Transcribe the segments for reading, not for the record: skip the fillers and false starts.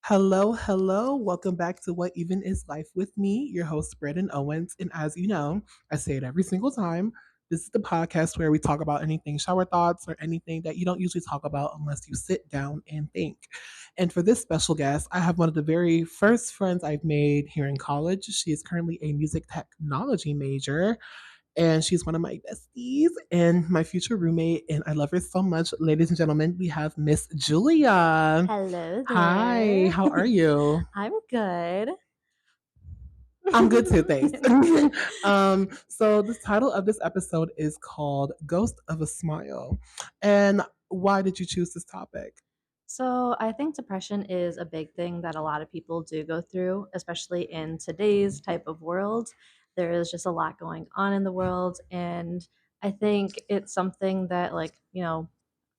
Hello, hello. Welcome back to What Even Is Life with me, your host, Brandon Owens. And as you know, I say it every single time. This is the podcast where we talk about anything shower thoughts or anything that you don't usually talk about unless you sit down and think. And for this special guest, I have one of the very first friends I've made here in college. She is currently a music technology major and she's one of my besties and my future roommate. And I love her so much. Ladies and gentlemen, we have Miss Julia. Hello Hi, there. how are you? I'm good. I'm good too, thanks. So the title of this episode is called Ghost of a Smile. And why did you choose this topic? So, I think depression is a big thing that a lot of people do go through, especially in today's type of world. There is just a lot going on in the world. And I think it's something that,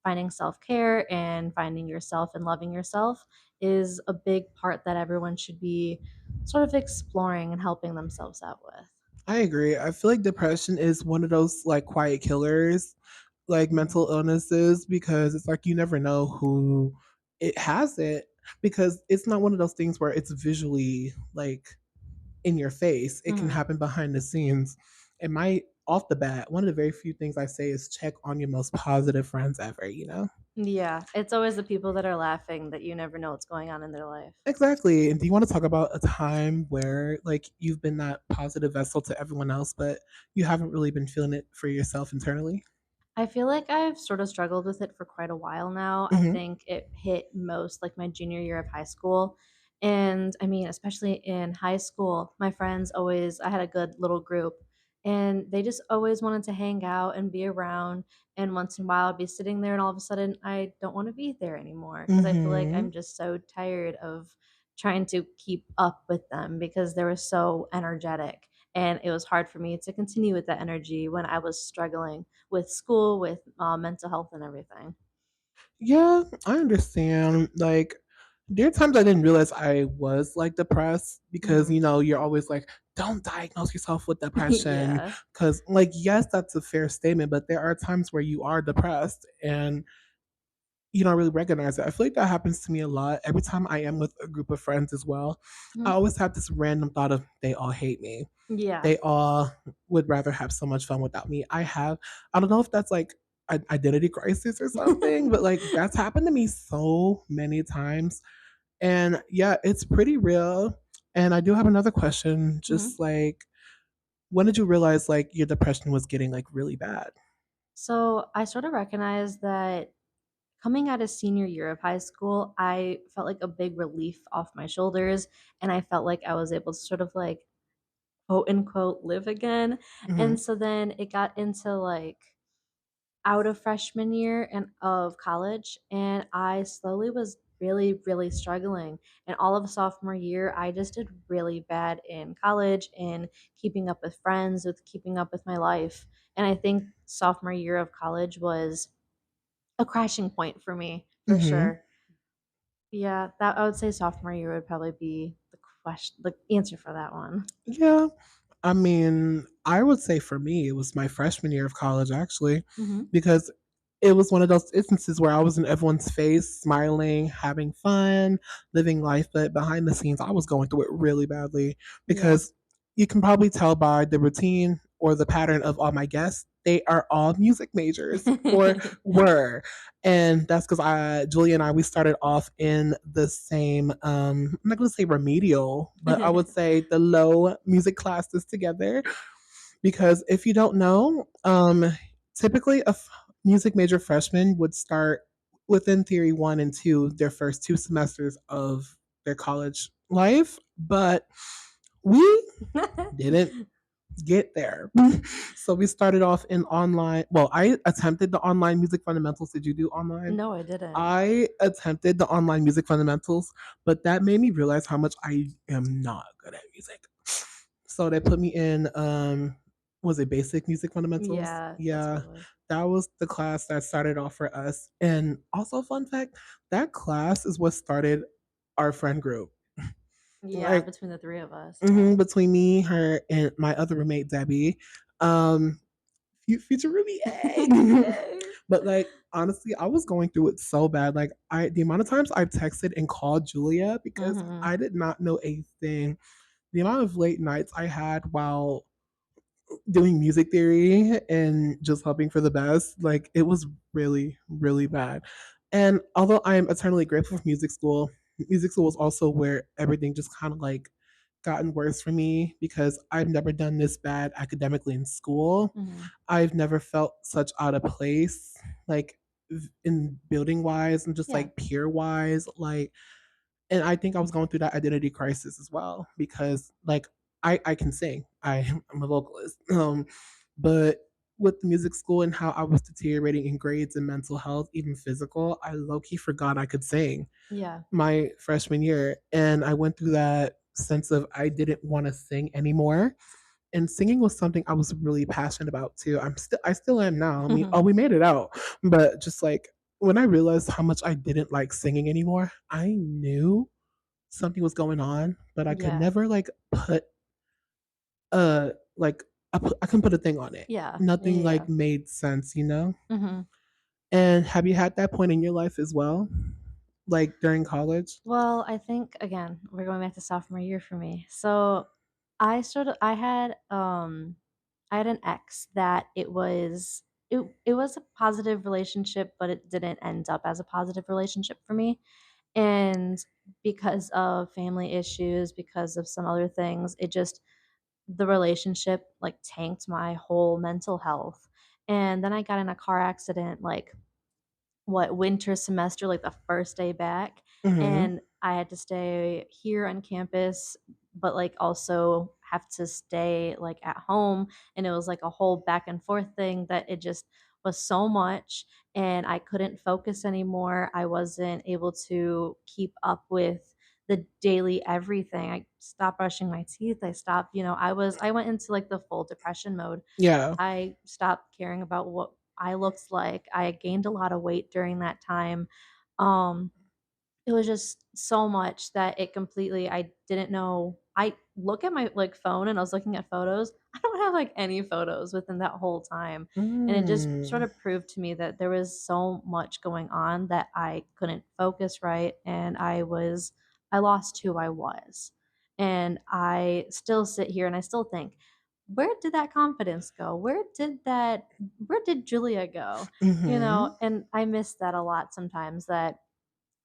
finding self care and finding yourself and loving yourself is a big part that everyone should be sort of exploring and helping themselves out with. I agree. I feel like depression is one of those like quiet killers, like Mhm. mental illnesses, because it's like you never know who it has it because it's not one of those things where it's visually like in your face. It can Mhm. happen behind the scenes. It might off the bat, one of the very few things I say is check on your most positive friends ever. Yeah, it's always the people that are laughing that you never know what's going on in their life. Exactly. And do you want to talk about a time where like you've been that positive vessel to everyone else, but you haven't really been feeling it for yourself internally? I feel like I've sort of struggled with it for quite a while now. I Hmm. think it hit most like my junior year of high school. And I mean, especially in high school, my friends always, I had a good little group and they just always wanted to hang out and be around. And once in a while, I'd be sitting there and all of a sudden, I don't want to be there anymore because I feel like Hmm. I'm just so tired of trying to keep up with them because they were so energetic. And it was hard for me to continue with that energy when I was struggling with school, with mental health, and everything. Yeah, I understand. Like, there are times I didn't realize I was like depressed because, Mhm. you're always like, don't diagnose yourself with depression. Yeah. Because, like, yes, that's a fair statement, but there are times where you are depressed and you don't really recognize it. I feel like that happens to me a lot. Every time I am with a group of friends as well, I Mhm. always have this random thought of they all hate me. Yeah. They all would rather have so much fun without me. I don't know if that's like an identity crisis or something, but like that's happened to me so many times. And yeah, it's pretty real. And I do have another question. Mhm. Just like, when did you realize like your depression was getting like really bad? So I sort of recognized that coming out of senior year of high school, I felt like a big relief off my shoulders, and I felt like I was able to sort of like quote unquote live again. Hmm. And so then it got into like out of freshman year and of college, and I slowly was really struggling. And all of sophomore year, I just did really bad in college and keeping up with friends, with keeping up with my life. And I think sophomore year of college was a crashing point for me for Hmm. sure. Yeah, that I would say sophomore year would probably be the answer for that one. Yeah. I mean, I would say for me, it was my freshman year of college, actually, Mhm. because it was one of those instances where I was in everyone's face, smiling, having fun, living life. But behind the scenes, I was going through it really badly Yeah. because you can probably tell by the routine or the pattern of all my guests. They are all music majors or were. And that's because Julia and I, we started off in the same, I'm not going to say remedial, but I would say the low music classes together. Because if you don't know, typically music major freshman would start within theory one and two, their first 2 semesters of their college life. But we didn't get there. So we started off in online. Well, I attempted the online music fundamentals. Did you do online? No, I didn't. I attempted the online music fundamentals, but that made me realize how much I am not good at music. So they put me in was it basic music fundamentals? Yeah, that's what Yeah. it was. That was the class that started off for us. And also fun fact, that class is what started our friend group. Yeah, Like between the 3 of us. between me, her, and my other roommate Debbie. Um future Ruby, yay! Yay. But like honestly, I was going through it so bad. Like I the amount of times I texted and called Julia because Mhm. I did not know a thing. The amount of late nights I had while doing music theory and just hoping for the best, like it was really, really bad. And although I am eternally grateful for music school was also where everything just kind of like gotten worse for me because I've never done this bad academically in school. Mhm. I've never felt such out of place, like in building wise and just Yeah. like peer wise. Like, and I think I was going through that identity crisis as well because like I can sing. I'm a vocalist. But with the music school and how I was deteriorating in grades and mental health, even physical, I low key forgot I could sing Yeah. my freshman year. And I went through that sense of I didn't want to sing anymore. And singing was something I was really passionate about too. I still am now. I mean, oh, we made it out. But just like when I realized how much I didn't like singing anymore, I knew something was going on, but I could Yeah. never like put like I couldn't put a thing on it. Yeah. Yeah. Nothing Yeah. like made sense, you know? Mhm. And have you had that point in your life as well? Like during college? Well, I think again, we're going back to sophomore year for me. So I had an ex that it was a positive relationship, but it didn't end up as a positive relationship for me. And because of family issues, because of some other things, it just the relationship like tanked my whole mental health. And then I got in a car accident like winter semester, like the first day back, Mhm. and I had to stay here on campus, but like also have to stay like at home, and it was like a whole back and forth thing that it just was so much, and I couldn't focus anymore. I wasn't able to keep up with the daily everything. I stopped brushing my teeth. I stopped, I went into like the full depression mode. Yeah. I stopped caring about what I looked like. I gained a lot of weight during that time. Um, it was just so much that it completely I didn't know. I look at my, like, phone and I was looking at photos. I don't have, like, any photos within that whole time, and it just sort Mm. of proved to me that there was so much going on that I couldn't focus right, and I lost who I was. And I still sit here and I still think, "Where did that confidence go? Where did Julia go?" Mhm. And I miss that a lot sometimes, that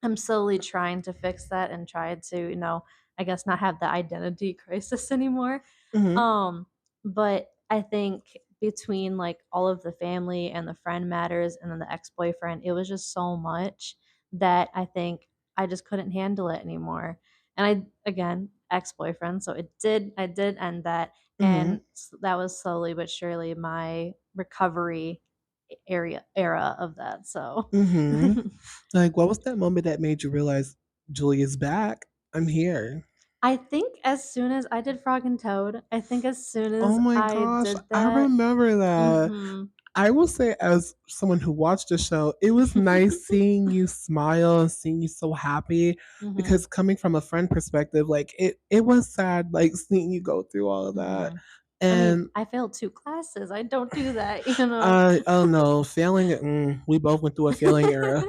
I'm slowly trying to fix that and try to, I guess not have the identity crisis anymore. Mhm. Um, but I think between like all of the family and the friend matters and then the ex-boyfriend, it was just so much that I think I just couldn't handle it anymore. And again, ex-boyfriend, so I did end that, Mhm. and that was slowly but surely my recovery era of that. So Mhm. Like what was that moment that made you realize Julia's back? I'm here. I think as soon as I did Frog and Toad, I think as soon Oh as my I gosh, did I that. remember that. Mhm. I will say, as someone who watched the show, it was nice seeing you smile and seeing you so happy. Mhm. Because coming from a friend perspective, like it was sad, like seeing you go through all of that. Mhm. I mean, And I failed 2 classes. I don't do that. oh no, failing. We both went through a failing era.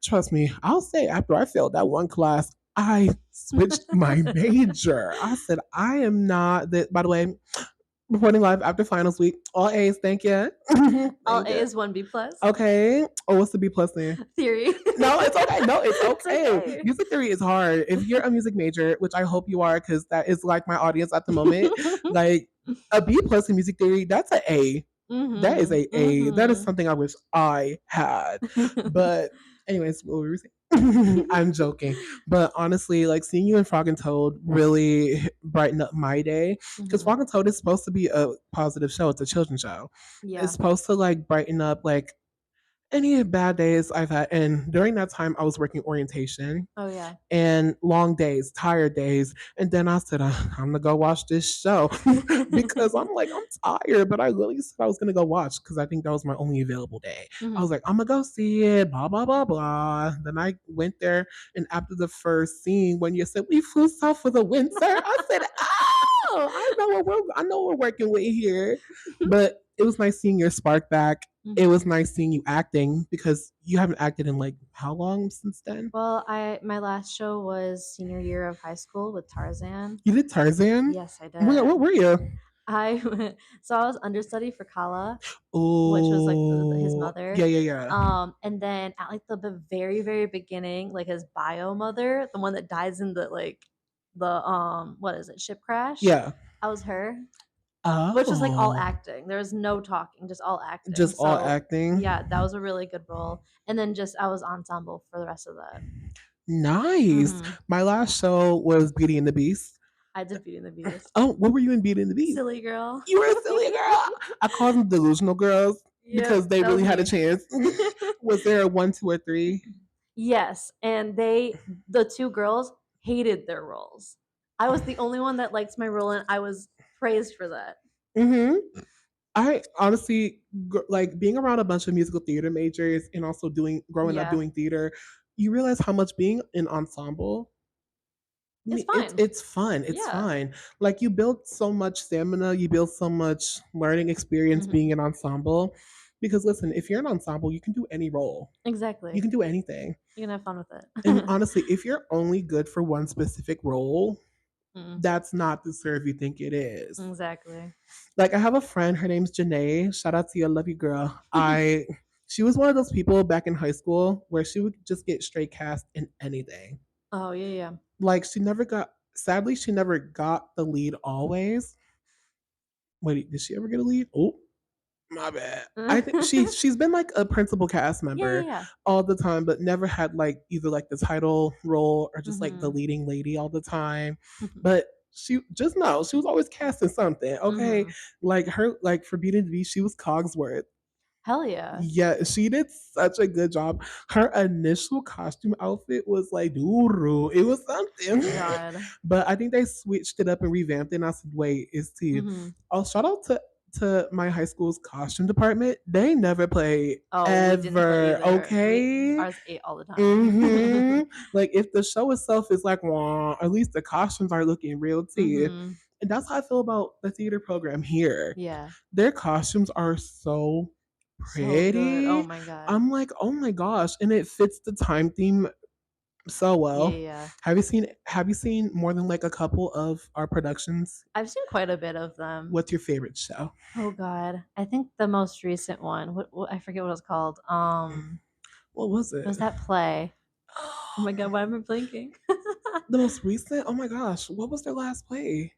Trust me, I'll say after I failed that one class, I switched my major. I said I am not that. By the way, reporting live after finals week. All A's, thank you. All Thank you. A's, 1 B plus. Okay. Oh, what's the B plus then? Theory. No, it's okay. No, it's It's okay. okay. Music theory is hard. If you're a music major, which I hope you are, because that is like my audience at the moment, like a B plus in music theory, that's an A. That is Mhm. a A. That is Mhm. something I wish I had. But anyways, what were we saying? I'm joking. But honestly, like seeing you in Frog and Toad really brightened up my day. Because Mhm. Frog and Toad is supposed to be a positive show. It's a children's show. It's Yeah. supposed to like brighten up like any bad days I've had. And during that time, I was working orientation Oh, yeah. and long days, tired days. And then I said, I'm gonna go watch this show because I'm like, I'm tired, but I really said I was gonna go watch because I think that was my only available day. I was Mhm. like, I'm gonna go see it, blah, blah, blah, blah. Then I went there, and after the first scene, when you said we flew south for the winter, I said, oh, I know what we're working with here. But it was nice seeing your spark back. It was Mhm. nice seeing you acting because you haven't acted in like how long since then? Well, I my last show was senior year of high school with Tarzan. You did Tarzan? Yes, I Oh my god, did. what were you? I so I was understudy for Kala, which was like his Oh, mother. yeah, yeah, yeah. And then at like the very very beginning, like his bio mother, the one that dies in the what is it, ship crash? Yeah. I was her, which was like all Oh, acting. There was no talking, just all acting. just all So yeah, acting. that was a really good role. And then just I was ensemble for the rest of that. Nice. Hmm. My last show was Beauty and the Beast. I did Beauty and the Beast. Oh, what were you in Beauty and the Beast? Silly girl. You were a silly girl. I called them delusional girls Yep, because they that was really had a me. chance. Was there a one, two, or three? Yes, and the 2 girls hated their roles. I was the only one that liked my role, and I was praised for that. Mm-hmm. I honestly like being around a bunch of musical theater majors and also doing growing up Yeah, doing theater. You realize how much being in ensemble. it's It's fine. it's fun. It's Yeah. fine. Like you build so much stamina. You build so much learning experience being Mhm. an ensemble. Because listen, if you're an ensemble, you can do any role. You Exactly. can do anything. You can have fun with And it. honestly, if you're only good for one specific role, Mm, that's not the serve you think it is. exactly. Like I have a friend, her name's Janae. Shout out to you, I love you, girl. She was one of those people back in high school where she would just get straight cast in anything. Oh, yeah, Like she never got sadly she never got the lead always. Wait, did she ever get a lead? Oh, my bad. I think yeah. she's been like a principal cast Yeah, yeah, member yeah. all the time, but never had like either like the title role or just like the Mhm. leading lady all the time. But she just know she was always casting something. Okay, Mhm. like her like for Beauty and the Beast, she was Cogsworth. Hell yeah. Yeah, she did such a good job. Her initial costume outfit was like, doo it was something. God. But I think they switched it up and revamped it. And I said, wait, it's T. Mhm. Oh, shout out to my high school's costume department. They never play Oh, we didn't play ever, either. We okay? ours ate all the time. Mm-hmm. Like if the show itself is like, wah, at least the costumes are looking real T. Mhm. And that's how I feel about the theater program here. Yeah. Their costumes are so So good. Oh pretty. my god. I'm like, oh my gosh. And it fits the time theme so Yeah, well. yeah. Have you seen more than like a couple of our productions? I've seen quite a bit of them. What's your favorite show? Oh god. I think the most recent one, what I forget what it's called. What was It it? was that play. Oh my god, why am I blinking? The most recent? Oh my gosh. What was their last play?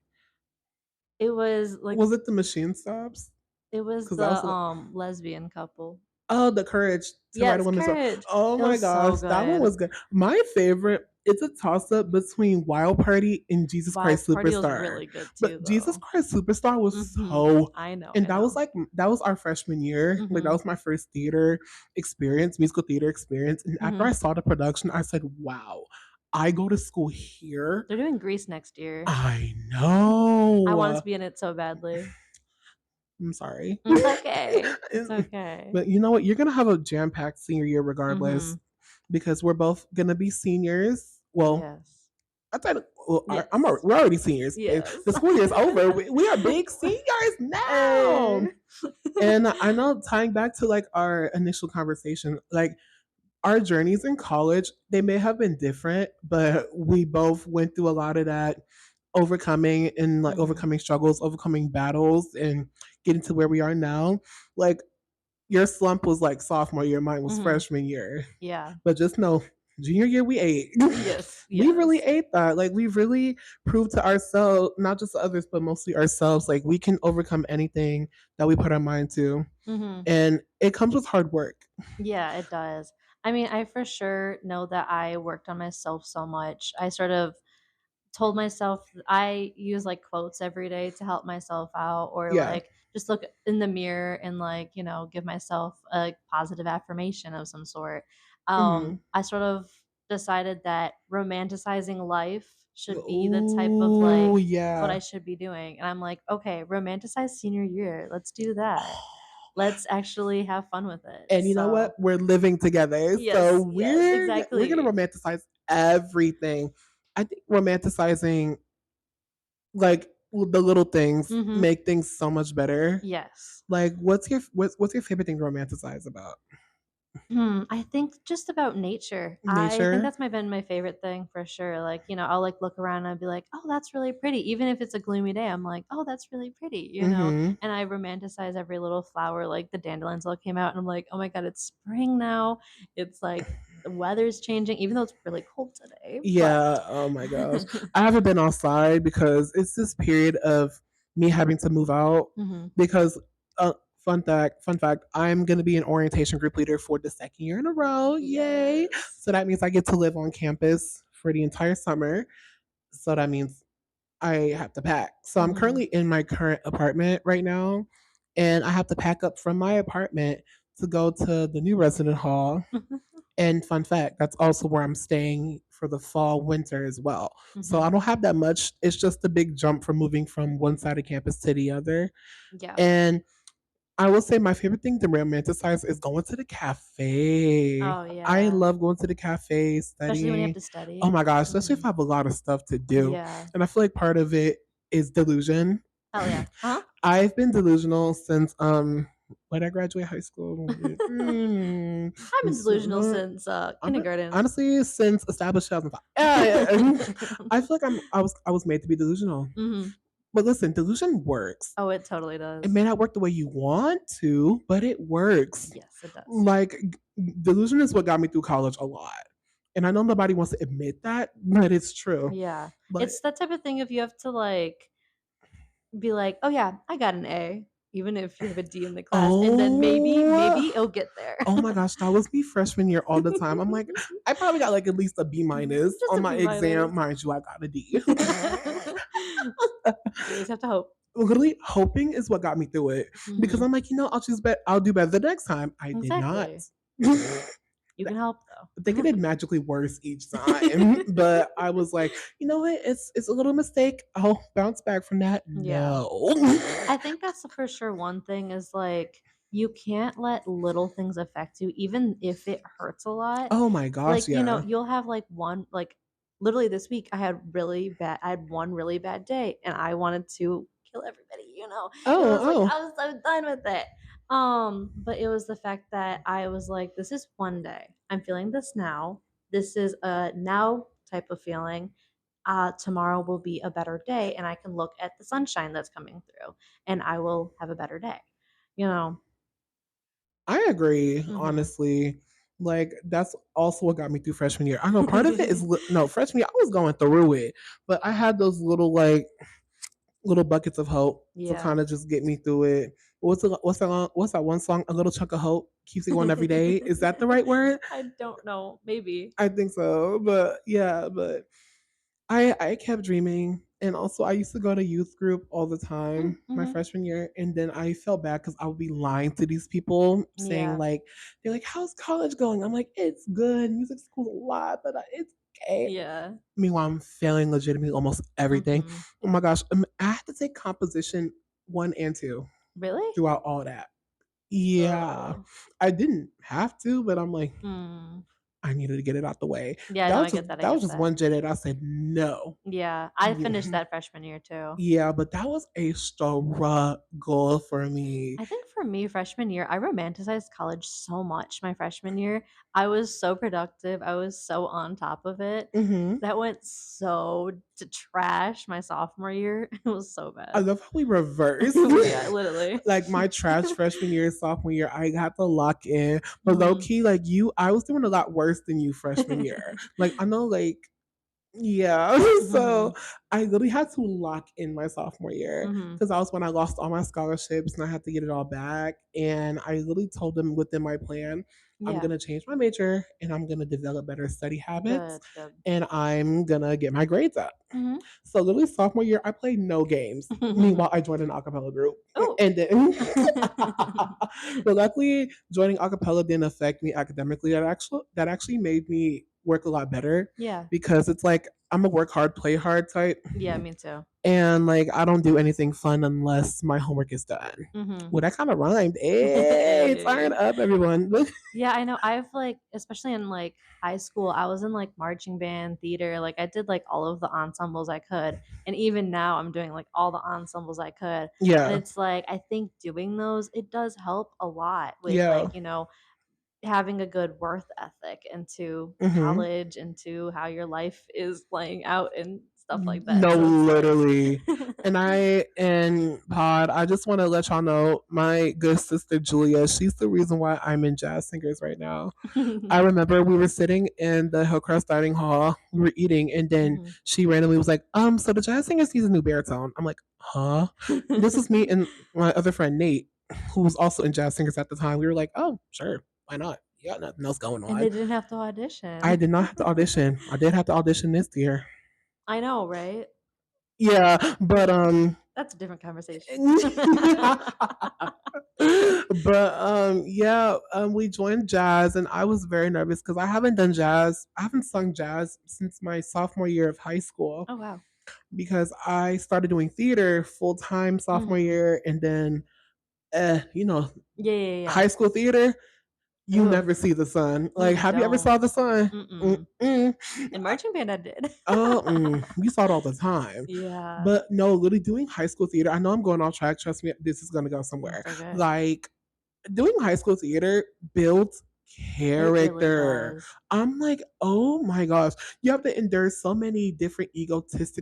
It was like Was it the Machine Stops? it was Because that was the lesbian couple. oh, the Courage to Write a Yes, Woman's Song. Courage. Oh It my was gosh, so that one good. was good. My favorite, it's a toss up between Wild Party and Jesus Christ Wild Party was Superstar. really good But too Jesus though. Christ Superstar was Mhm. so, I know, and I that was know. like, that was our freshman year. Like, that Mhm. was my first theater experience, musical theater experience. And after I Mhm. saw the production, I said, wow, I go to school here. They're doing Grease next year. I I wanted know. to be in it so badly. I'm sorry. It's okay. It's okay. But you know what? You're going to have a jam packed senior year regardless Mhm. because we're both going to be seniors. Well, Yes. I thought well, Yes. we're already seniors. Yes. The school year is over. We are big seniors now. Hey. And I know tying back to like our initial conversation, like our journeys in college, they may have been different, but we both went through a lot of that overcoming and like Mhm. overcoming struggles, overcoming battles and getting to where we are now. Like your slump was like sophomore year, mine was Mhm. freshman year. Yeah. But just know, junior year we ate. Yes. We really Yes. ate that. Like we really proved to ourselves, not just to others, but mostly ourselves, like we can overcome anything that we put our mind to. Mhm. And it comes with hard work. Yeah, it does. I mean, I for sure know that I worked on myself so much. I sort of told myself I use like quotes every day to help myself out or Yeah. like just look in the mirror and like, give myself a positive affirmation of some sort. Hmm. I sort of decided that romanticizing life should be the type of Oh like what I yeah. should be doing. And I'm like, okay, romanticize senior year. Let's do that. Let's actually have fun with it. And you know what? So, We're living together. So yes, yes, we're gonna exactly. romanticize everything. I think romanticizing like the little things Mhm. make things so much better. Yes. Like, what's your favorite thing to romanticize about I think just about nature. I think nature? that's been my favorite thing for sure. Like, I'll like look around and I'll be like, "Oh, that's really pretty." Even if it's a gloomy day, I'm like, "Oh, that's really pretty." Mm-hmm. And I romanticize every little flower. Like the dandelions all came out and I'm like, "Oh my god, it's spring now." It's like the weather's changing even though it's really cold today, but Yeah. Oh my gosh. I haven't been outside because it's this period of me having to move out Mhm. because fun fact, I'm gonna be an orientation group leader for the second year in a row. Yay. Yes. So that means I get to live on campus for the entire summer. So that means I have to pack. So I'm Mhm. currently in my current apartment right now, and I have to pack up from my apartment to go to the new resident hall. And fun fact, that's also where I'm staying for the fall, winter as well. So Mhm. I don't have that much. It's just a big jump from moving from one side of campus to the other. Yeah. And I will say my favorite thing to romanticize is going to the cafe. Oh, I yeah. love going to the cafe, Especially when you have studying. to Oh study. my gosh, especially if Mhm. I have a lot of stuff to do. Yeah. And I feel like part of it is delusion. Hell yeah. Uh-huh. I've been delusional since when I graduated high school. I've been delusional since, kindergarten. Honestly, since established 2005. Yeah, yeah. I feel like I was made to be delusional. Mhm. But listen, delusion works. Oh, it totally It may does. not work the way you want to, but it works. Yes, it does. Like delusion is what got me through college a lot. And I know nobody wants to admit that, but it's true. Yeah. But It's that type of thing if you have to, like, be like, "Oh, yeah, I got an A," even if you have a D in the class, and then maybe oh, it'll get there. oh my gosh, that was me freshman year all the time. I'm like, I probably got like at least a B minus Just on a my B exam. minus. Mind you, I got a D. You always have to hope. Literally, hoping is what got me through it because Mhm. I'm like, I'll do better the next time. I did not. Exactly. You can help, They though. get it magically worse each time, but I was like, you know what? It's a little mistake. I'll bounce back from that. Yeah. No. I think that's for sure one thing is, like, you can't let little things affect you even if it hurts a lot. Oh my gosh, Like, yeah. you'll have, like, one like, literally this week, I had one really bad day, and I wanted to kill everybody. It Oh, was like, oh. I was so done with it. But it was the fact that I was like, "This is one day. I'm feeling this now. This is a now type of feeling. Tomorrow will be a better day, and I can look at the sunshine that's coming through, and I will have a better day." You know? I agree, Mhm. honestly. Like that's also what got me through freshman year. I know part of it is no freshman year. I was going through it, but I had those little buckets of hope to Yeah. kind of just get me through it. What's that one song? A little chunk of hope keeps you going every day. Is that the right word? I don't know. Maybe. I think so. But yeah, but I kept dreaming. And also, I used to go to youth group all the time my Mhm. freshman year. And then I felt bad because I would be lying to these people saying, Yeah. like, they're like, how's college going? I'm like, it's good. Music school's a lot, but it's okay. Yeah. Meanwhile, I'm failing legitimately almost everything. Mhm. Oh my gosh. I had to take composition one and two Really? throughout all that. Yeah. Oh. I didn't have to, but I'm like, Mm. I needed to get it out the way. Yeah, That no, was I just get that, I that was get just that. one J that I said no. Yeah, I finished that freshman year too. Yeah, but that was a struggle for me. I think for me, freshman year, I romanticized college so much my freshman year. I was so productive. I was so on top of it. Hmm. That went so to trash my sophomore year. It was so I bad. love how we reversed. Yeah, literally. Like my trash freshman year, sophomore year, I had to lock in. But low Mhm. key, like you, I was doing a lot worse than you freshman year. Like I know, like yeah. So Mhm. I literally had to lock in my sophomore year Mhm. because that was when I lost all my scholarships and I had to get it all back. And I literally told them within my plan, I'm Yeah. gonna change my major and I'm gonna develop better study habits Good, good. and I'm gonna get my grades up. Mhm. So literally sophomore year, I played no games. Meanwhile, I joined an acapella group. Oh. And then but luckily joining acapella didn't affect me academically. That actually made me work a lot better Yeah. because it's like I'm a work hard, play hard type. Yeah, me too. And like I don't do anything fun unless my homework is done. Mhm. Well, that kind of rhymed. Hey, turn up, everyone. Yeah, I know. I've like, especially in like high school, I was in like marching band, theater. Like I did like all of the ensembles I could. And even now I'm doing like all the ensembles I could. And Yeah, it's like I think doing those it does help a lot with yeah. like, having a good worth ethic into Hmm. college, into how your life is playing out and stuff like that. No, So it's like literally. And Pod, I just want to let y'all know my good sister Julia, she's the reason why I'm in Jazz Singers right now. I remember we were sitting in the Hillcrest dining hall, we were eating, and then Mhm. she randomly was like, so the Jazz Singers needs a new baritone. I'm like, huh? This is me and my other friend Nate, who was also in Jazz Singers at the time. We were like, oh, sure, why not? You got nothing else going And on. they didn't have to I audition. did not have to audition. I did have to audition this year. I know, right? Yeah, but That's a different conversation. but yeah, we joined jazz and I was very nervous because I haven't sung jazz since my sophomore year of high school Oh, wow. because I started doing theater full time sophomore Mhm. year, and then you know, Yeah, yeah, yeah. high school theater, you Ooh, never see the sun. Like, you have you ever don't. saw the sun? Mm-mm. Mm-mm. In marching band, I did. Oh, we saw it all the time. Yeah. But no, literally doing high school theater, I know I'm going off track. Trust me, this is going to go somewhere. It's okay. Like, doing high school theater builds It really character. does. I'm like, oh my gosh, you have to endure so many different egotists,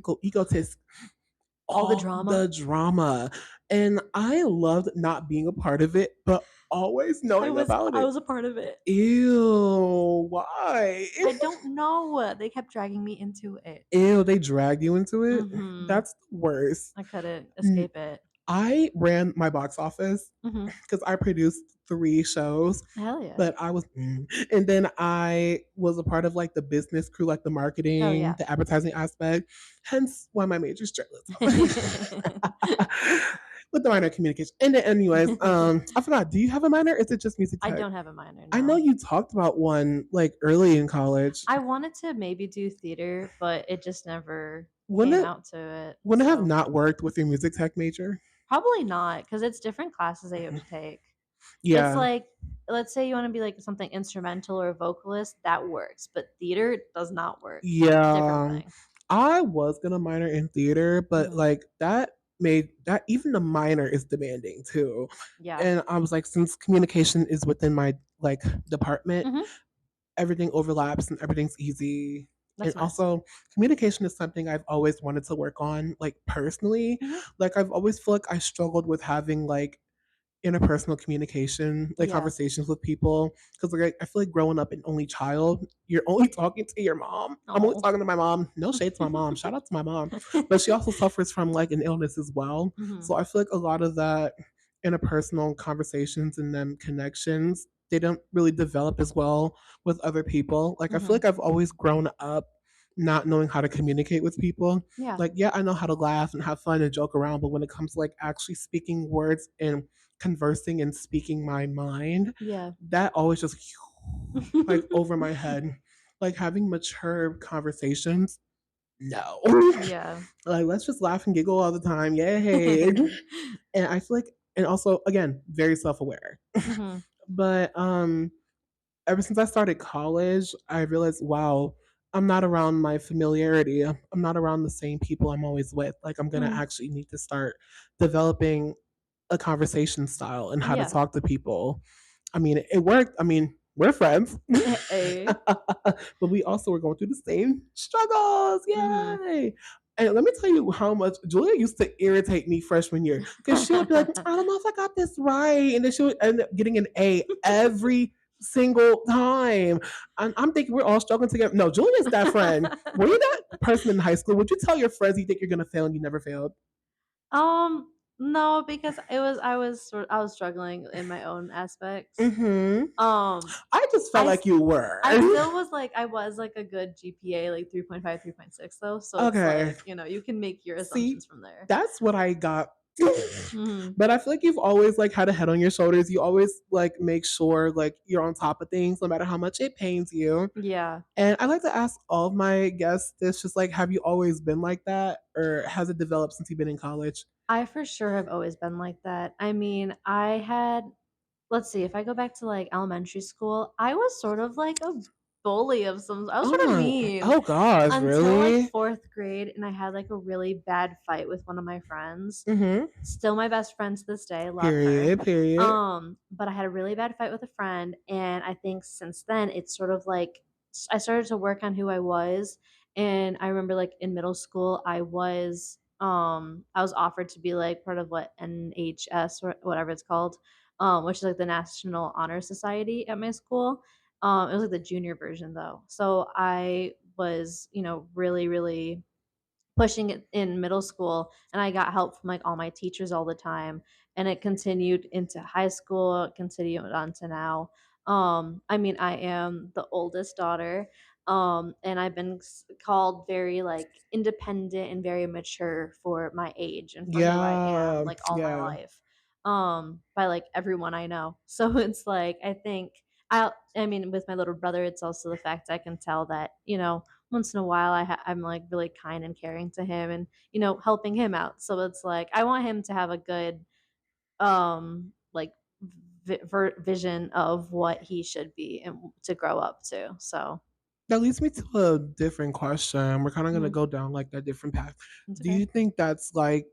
All the all drama. the drama. And I loved not being a part of it, but always knowing about I it. was a part of it. Ew, why? I don't know. They kept dragging me into it. Ew, they dragged you into it? Mhm. That's the worst. I couldn't N- escape it. I ran my box office Mhm. because I produced 3 shows, Hell yeah. but and then I was a part of like the business crew, like the Oh, marketing, yeah. the advertising aspect. Hence why my major is journalism. With the minor in communication. And then, anyways, I forgot. Do you have a minor? Or is it just music I tech? don't have a minor, I know no. you talked about one like early in college. I wanted to maybe do theater, but it just never Wouldn't came it? out to it. Wouldn't it have So not worked with your music tech major? probably not, because it's different classes that you have to take. It's Yeah. like, let's say you want to be like something instrumental or vocalist, that works, but theater does not work. Different Yeah. thing. I was gonna minor in theater, but Mhm. like that made that even the minor is demanding too. Yeah. And I was like, since communication is within my like department, Mhm. everything overlaps and everything's easy. And That's nice. also, communication is something I've always wanted to work on, like personally. Mhm. Like I've always felt like I struggled with having like interpersonal communication, like Yeah. conversations with people. Because like I feel like growing up an only child, you're only talking to your mom. I'm only Oh. talking to my mom. No shade to my mom. Shout out to my mom, but she also suffers from like an illness as well. Mhm. So I feel like a lot of that interpersonal conversations and then connections, they don't really develop as well with other people. Like I feel Mhm. like I've always grown up not knowing how to communicate with people. Yeah. Like, yeah, I know how to laugh and have fun and joke around, but when it comes to like actually speaking words and conversing and speaking my mind, Yeah. that always just like over my head. Like having mature conversations, no. Yeah. Like let's just laugh and giggle all the time. Yay. And I feel like, and also again, very self-aware. Mhm. But ever since I started college, I realized, wow, I'm not around my familiarity. I'm not around the same people I'm always with. Like I'm gonna Mm. actually need to start developing a conversation style and how to Yeah. talk to people. I mean, it worked. I mean, we're friends, Hey. but we also were going through the same struggles. Mhm. Yay! And let me tell you how much Julia used to irritate me freshman year because she would be like, I don't know if I got this right. And then she would end up getting an A every single time. And I'm thinking we're all struggling together. No, Julia's that friend. Were you that person in high school? Would you tell your friends you think you're going to fail and you never failed? No, because I was struggling in my own aspects. Mm-hmm. Um, I just felt I like you were. I still was like I was like a good GPA, like 3.5, 3.6 though. So it's Okay. like, you can make your See, assumptions from there. that's what I got Mhm. But I feel like you've always like had a head on your shoulders. You always like make sure like you're on top of things no matter how much it pains you. Yeah. And I like to ask all of my guests this, just like, have you always been like that, or has it developed since you've been in college? I for sure have always been like that. I mean, I had let's see, if I go back to, like, elementary school, I was sort of like a bully of some I was sort of Oh, mean oh gosh, until, like, really? 4th grade, and I had, like, a really bad fight with one of my friends. Mm-hmm. Still my best friend to this day, love her. Period. Period. But I had a really bad fight with a friend, and I think since then, it's sort of like I started to work on who I was, and I remember, like, in middle school, I was offered to be, like, part of what, NHS or whatever it's called, which is, like, the National Honor Society at my school. It was, like, the junior version, though. So I was, really, really pushing it in middle school, and I got help from like all my teachers all the time, and it continued into high school, it continued on to now. I mean, I am the oldest daughter, and I've been called very like independent and very mature for my age and for who I am Yeah. like all my Yeah. life, by like everyone I know. So it's like I think I mean, with my little brother, it's also the fact I can tell that, once in a while I'm like really kind and caring to him and, helping him out. So it's like I want him to have a good like vision of what he should be and to grow up to. So, That leads me to a different question. We're kind of gonna mhm, go down like that different path. it's Do okay. you think that's like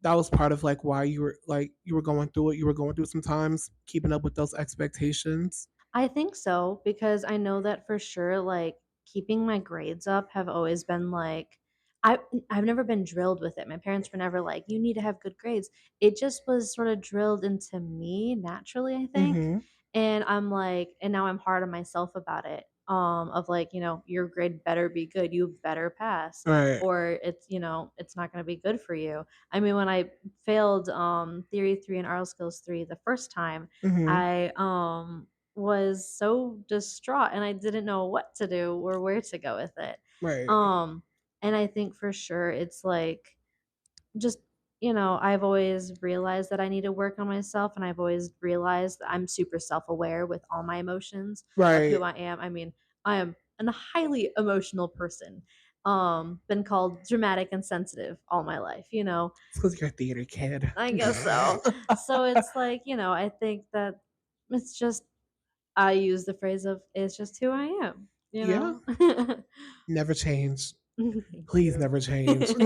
that was part of like why you were going through what you were going through sometimes, keeping up with those expectations? I think so because I know that for sure, like, keeping my grades up have always been, like I I've never been drilled with it. My parents were never like, "You need to have good grades." It just was sorta drilled into me naturally, I think, Mm-hmm. and I'm like and now I'm hard on myself about it, of like, "Your grade better be good, you better pass, Right. or it's not gonna be good for you." I mean, when I failed, Theory 3 and Oral Skills 3 the first time, Mm-hmm. I, was so distraught and I didn't know what to do or where to go with it. Right. Um, and I think for sure it's like just, I've always realized that I need to work on myself and I've always realized that I'm super self-aware with all my emotions of who Right. I am. I mean, I am a highly emotional person. Been called dramatic and sensitive all my life, It's because you're a theater kid. I guess so. So it's like, I think that it's just I use the phrase of "It's just who I am," you Yeah. know? Never change. Thank Please you. never change.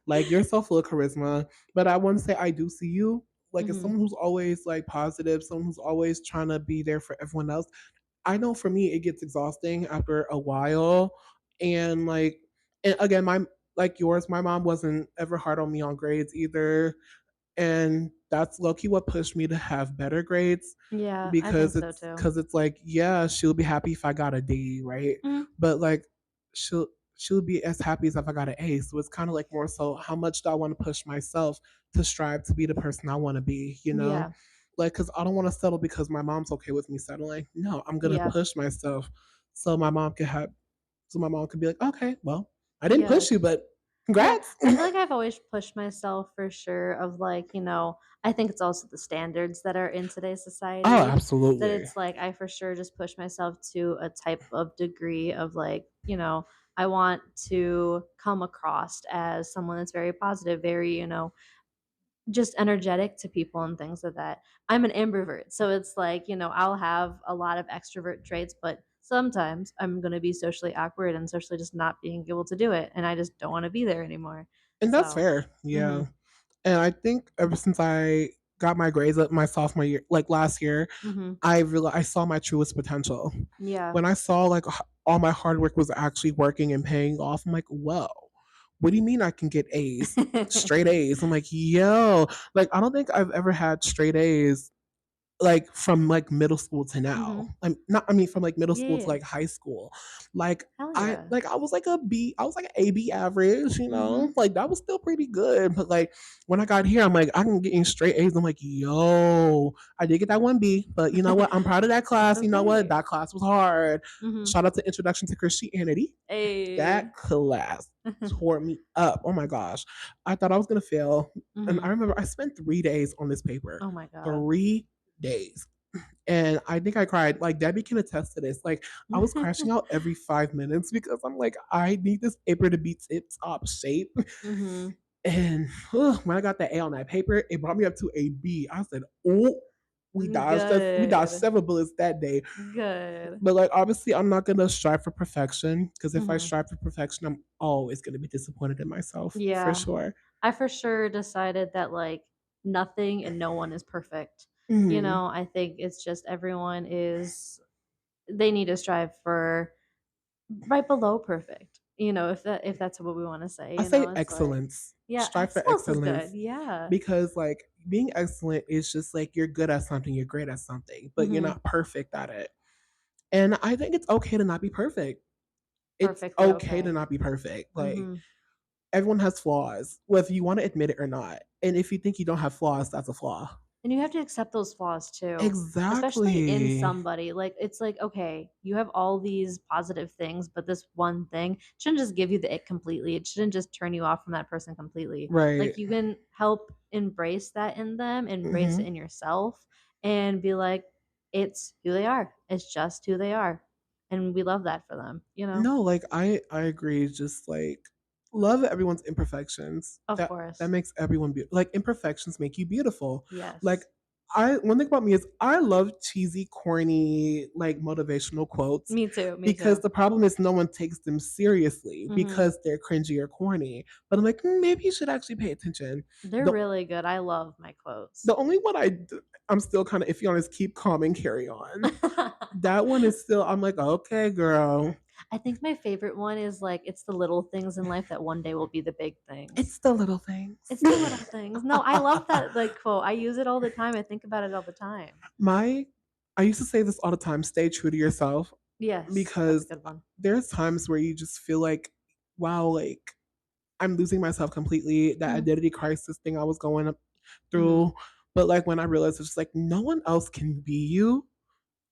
Like you're so full of charisma. But I want to say I do see you like as Mhm. someone who's always like positive, someone who's always trying to be there for everyone else. I know for me it gets exhausting after a while. And like and again, my like yours, my mom wasn't ever hard on me on grades either. And that's low key what pushed me to have better grades Yeah, I think so too. because it's like yeah she'll be happy if I got a D, right? Mhm. But like she'll she'll be as happy as if I got an A. So it's kind of like more so how much do I want to push myself to strive to be the person I want to be, you know? Yeah. Like because I don't want to settle because my mom's okay with me settling. No, I'm gonna Yeah. push myself so my mom can have so my mom could be like okay well I didn't Yeah. push you but Yeah, congrats. I feel like I've always pushed myself for sure of like, I think it's also the standards that are in today's Oh society that absolutely. it's like I for sure just push myself to a type of degree of like, I want to come across as someone that's very positive, very, just energetic to people and things like that. I'm an ambivert, so it's like, I'll have a lot of extrovert traits, but sometimes I'm gonna be socially awkward and socially just not being able to do it, and I just don't wanna be there anymore. And that's So fair. Yeah. mhm, And I think ever since I got my grades up my sophomore year, like last year, mhm. I realized I saw my truest potential. Yeah. When I saw like all my hard work was actually working and paying off, I'm like, whoa, what do you mean I can get A's? Straight A's. I'm like, yo, like I don't think I've ever had straight A's like from like middle school to now. Mhm. I'm not I mean from like middle Yeah, school yeah, to yeah. like high school. Like Hell I yeah. like I was like a B, I was like an AB average, you know? Mhm. Like that was still pretty good. But like when I got here, I'm like, I'm getting straight A's. I'm like, yo, I did get that one B, but you know what? I'm proud of that That's class. You know what? okay. That class was hard. Mhm. Shout out to Introduction to Christianity. Hey. That class tore me up. Oh my gosh. I thought I was gonna fail. And I Mhm. remember I spent 3 days on this paper. Oh my god. 3 days. And I think I cried. Like Debbie can attest to this. Like I was crashing out every 5 minutes because I'm like, I need this paper to be tip top shape. Mhm. And when I got that A on that paper, it brought me up to a B. I said, oh, we dodged Good. several bullets that day. Good. But like obviously I'm not gonna strive for perfection because if I Mhm. strive for perfection, I'm always gonna be disappointed in myself for Yeah. sure. I for sure decided that, like, nothing and no one is perfect. You Mhm. know, I think it's just everyone is they need to strive for right below perfect. You know, if that's what we wanna say, I you know, say it's like excellence. yeah, Strive for excellence is good. excellence Yeah. because like being excellent is just like you're good at something, you're great at something, but you're Mhm. not perfect at it. And I think it's okay to not be perfect. It's Perfectly okay to okay. not be perfect. Like Mhm. everyone has flaws, whether you want to admit it or not. And if you think you don't have flaws, that's a flaw. And you have to accept those flaws too, especially in Exactly. somebody. Like, it's like, okay, you have all these positive things, but this one thing shouldn't just give you the it completely. It shouldn't just turn you off from that person completely. Right. Like, you can help embrace that in them, embrace it Hmm. in yourself, and be like, it's who they are. It's just who they are. And we love that for them, you know? No, like I agree. Just like love everyone's imperfections. Of That course. makes everyone beautiful. Like imperfections make you beautiful. Like Yes. I one thing about me is I love cheesy, corny, like motivational quotes Me too. Me because too. the problem is no one takes them seriously Hmm. because they're cringy or corny. But I'm like, maybe you should actually pay attention. They're The really good. I love my quotes. the only one I'm still kind of iffy on is keep calm and carry on. That one is still I'm like, okay, girl. I think my favorite one is, like, it's the little things in life that one day will be the big things. It's the little things. It's the little things. No, I love that, like, quote. I use it all the time. I think about it all the time. My I used to say this all the time, stay true to yourself Yes, that's a because good one. there's times where you just feel like, wow, like I'm losing myself completely. That Mhm, identity crisis thing I was going mhm, through. But like when I realized it's just like no one else can be you.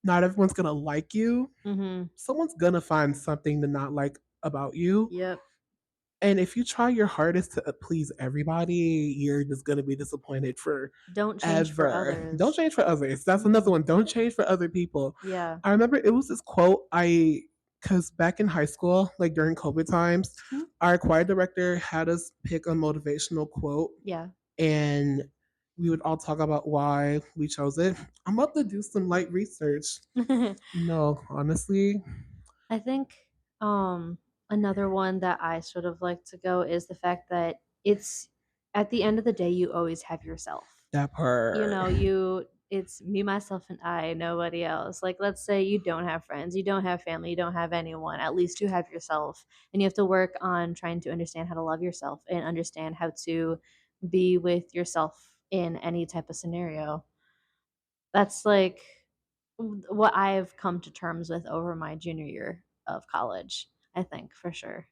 Not everyone's gonna like you. mhm. Someone's gonna find something to not like about you. Yep. And if you try your hardest to please everybody, you're just gonna be disappointed Don't change for forever. Don't others. change for others. That's another Mhm. one. Don't change for other people. Yeah. I remember it was this quote because back in high school, like during COVID times, Mhm. our choir director had us pick a motivational quote Yeah. and we would all talk about why we chose it. I'm about to do some light research. No, honestly, I think, another one that I sort of like to go is the fact that it's at the end of the day, you always have yourself. that You part. know, it's me, myself, and I, nobody else. Like, let's say you don't have friends, you don't have family, you don't have anyone. At least you have yourself. And you have to work on trying to understand how to love yourself and understand how to be with yourself in any type of scenario. That's like what I've come to terms with over my junior year of college, I think, for sure.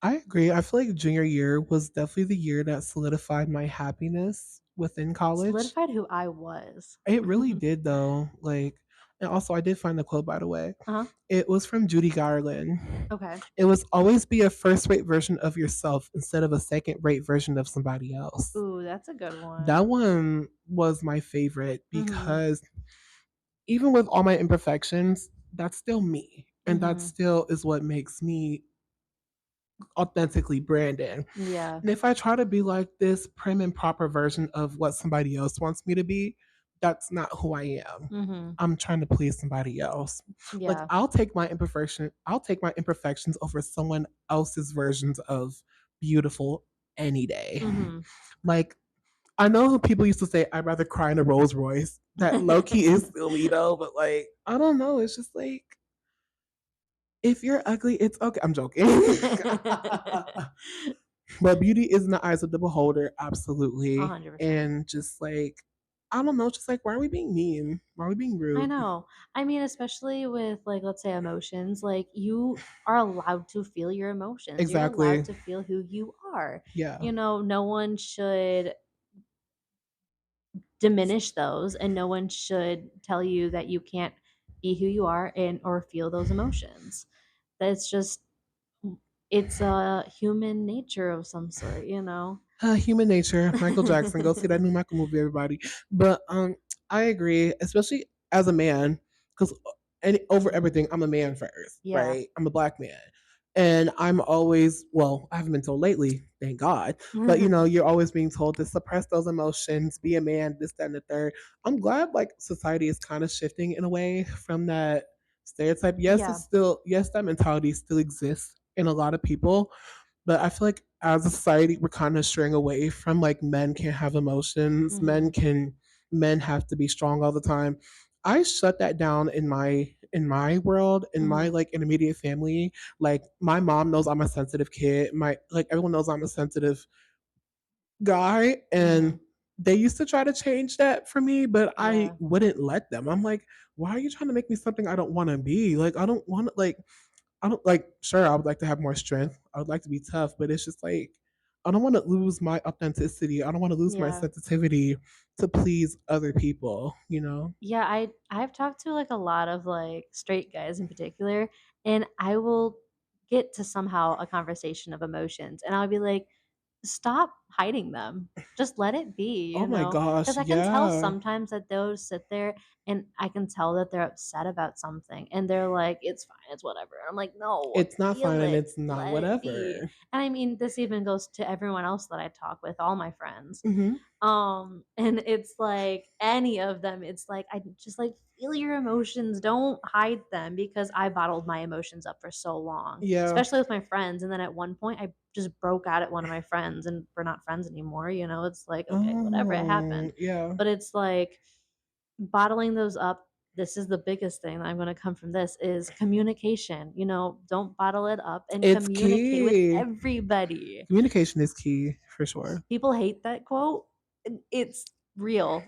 I agree. I feel like junior year was definitely the year that solidified my happiness within college. Solidified who I was. It really did, though. Like, and also, I did find the quote, by the way. Uh-huh. It was from Judy Garland. Okay. It was always be a first rate version of yourself instead of a second rate version of somebody else. Ooh, that's a good one. That one was my favorite Mhm. because even with all my imperfections, that's still me. And that Mhm. still is what makes me authentically Brandon. Yeah. And if I try to be like this prim and proper version of what somebody else wants me to be, that's not who I am. Mhm. I'm trying to please somebody else. Like Yeah. I'll take my imperfections over someone else's versions of beautiful any day. Mhm. Like I know who people used to say I'd rather cry in a Rolls Royce. That low key is silly though, but like I don't know. It's just like if you're ugly, it's okay. I'm joking. But beauty is in the eyes of the beholder, absolutely. 100%. And just like I don't know, just like, why are we being mean? Why are we being I rude? know. I mean, especially with, like, let's say emotions, like, you are allowed to feel your emotions. You're allowed Exactly. to feel who you are. Yeah. No one should diminish those, and no one should tell you that you can't be who you are and or feel those emotions. That's just it's a human nature of some sort. Human nature, Michael Jackson. Go see that new Michael movie, everybody. But I agree, especially as a man, because and over everything, I'm a man first, Yeah. right? I'm a black man, and I'm always well. I haven't been told lately, thank God. But you're always being told to suppress those emotions, be a man, this, that, and the third. I'm glad like society is kind of shifting in a way from that stereotype. Yes, Yeah. it's still yes, that mentality still exists in a lot of people, but I feel like as a society, we're kind of straying away from like men can't have emotions. Mhm. Men have to be strong all the time. I shut that down in my world, in my Mhm. like intermediate family. Like my mom knows I'm a sensitive kid. My like everyone knows I'm a sensitive guy, and Mhm. they used to try to change that for me, but I Yeah. wouldn't let them. I'm like, why are you trying to make me something I don't want to be? Like I don't like, sure, I would like to have more strength. I would like to be tough, but it's just like, I don't want to lose my authenticity. I don't want to lose my Yeah. sensitivity to please other people, you know? Yeah, I've talked to, like, a lot of, like, straight guys in particular, and I will get to somehow a conversation of emotions, and I'll be like, "Stop hiding them. Just let it be," Oh my because gosh. I can tell Yeah. sometimes that they'll sit there, and I can tell that they're upset about something, and they're like, "It's fine, it's whatever." I'm like, "No, It's not fine feel and it. it's not Let it be." whatever. And I mean, this even goes to everyone else that I talk with, all my friends. Hmm. And it's like any of them, it's like, I just like feel your emotions, don't hide them because I bottled my emotions up for so long, Yeah. especially with my friends. And then at one point I just broke out at one of my friends and we're not friends anymore. It's like, okay, whatever, it happened. Yeah. But it's like bottling those up. This is the biggest thing that I'm going to come from this is communication. Don't bottle it up and It's communicate with key. everybody. Communication is key for sure. People hate that quote. It's real.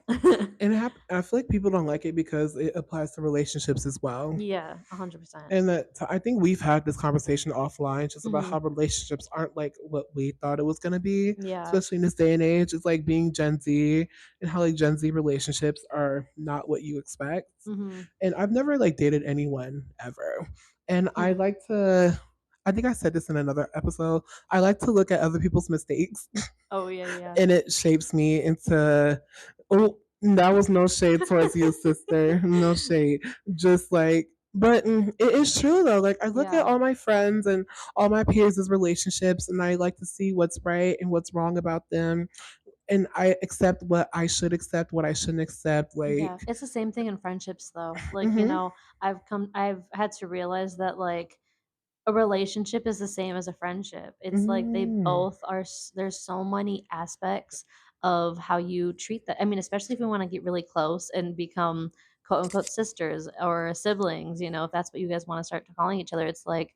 And I feel like people don't like it because it applies to relationships as well. Yeah, 100%. And I think we've had this conversation offline just about how Mhm. relationships aren't like what we thought it was going to be, Yeah. especially in this day and age. It's like being Gen Z and how like Gen Z relationships are not what you expect. Mhm. And I've never like dated anyone ever. And I Mhm. like to, I think I said this in another episode, I like to look at other people's mistakes Oh, yeah, yeah. and it shapes me into, oh, that was no shade towards you, sister. No shade. Just like, but it is true though. Like, I look at Yeah. all my friends and all my peers' relationships, and I like to see what's right and what's wrong about them. And I accept what I should accept, what I shouldn't accept. Like, Yeah. It's the same thing in friendships though. Like, mm-hmm, I've had to realize that, like, a relationship is the same as a friendship. It's like they mm, both there's so many aspects of how you treat that. I mean, especially if we want to get really close and become quote unquote sisters or siblings, if that's what you guys want to start to calling each other. It's like